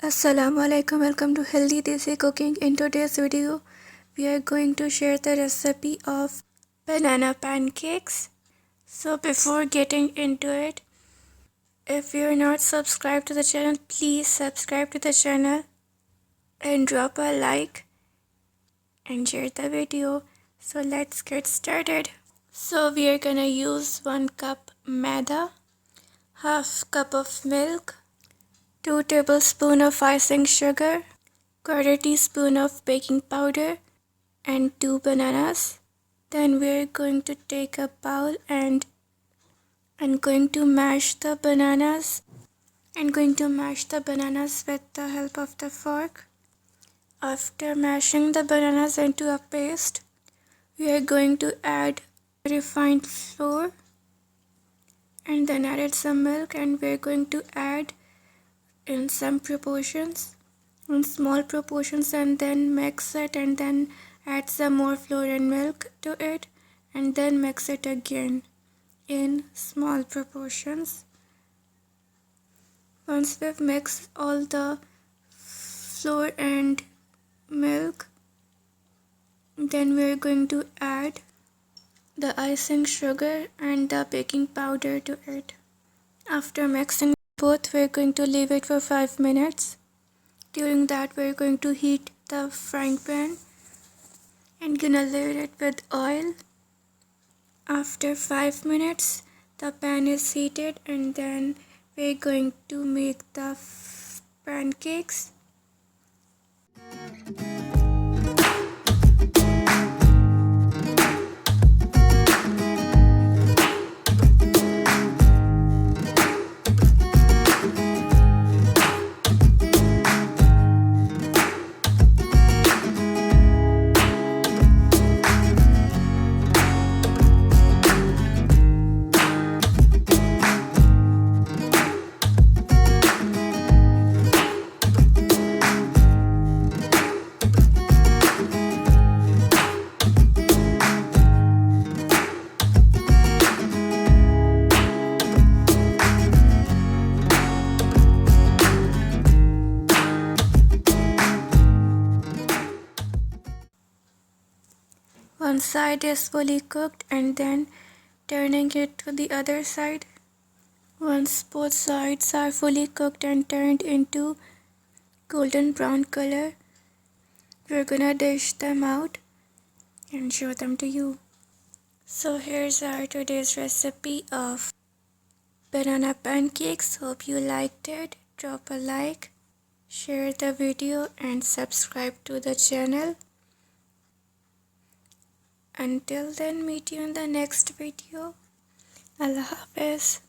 Assalamu alaikum, welcome to Healthy Desi Cooking. In today's video, we are going to share the recipe of banana pancakes. So before getting into it, if you're not subscribed to the channel, please subscribe to the channel and drop a like and share the video. So let's get started. So we are gonna use 1 cup maida, half cup of milk, 2 tablespoons of icing sugar, quarter teaspoon of baking powder, and 2 bananas. Then we're going to take a bowl and I'm going to mash the bananas. I'm going to mash the bananas with the help of the fork. After mashing the bananas into a paste, we are going to add refined flour and then added some milk, and we're going to add in some proportions, in small proportions, and then mix it, and then add some more flour and milk to it, and then mix it again in small proportions. Once we've mixed all the flour and milk, then we're going to add the icing sugar and the baking powder to it. After mixing both, we're going to leave it for 5 minutes. During that, we're going to heat the frying pan and gonna layer it with oil. After 5 minutes, the pan is heated, and then we're going to make the pancakes. One side is fully cooked, and then turning it to the other side. Once both sides are fully cooked and turned into golden brown color, we're gonna dish them out and show them to you. So here's our today's recipe of banana pancakes. Hope you liked it. Drop a like, share the video, and subscribe to the channel. Until then, meet you in the next video. Allah Hafiz.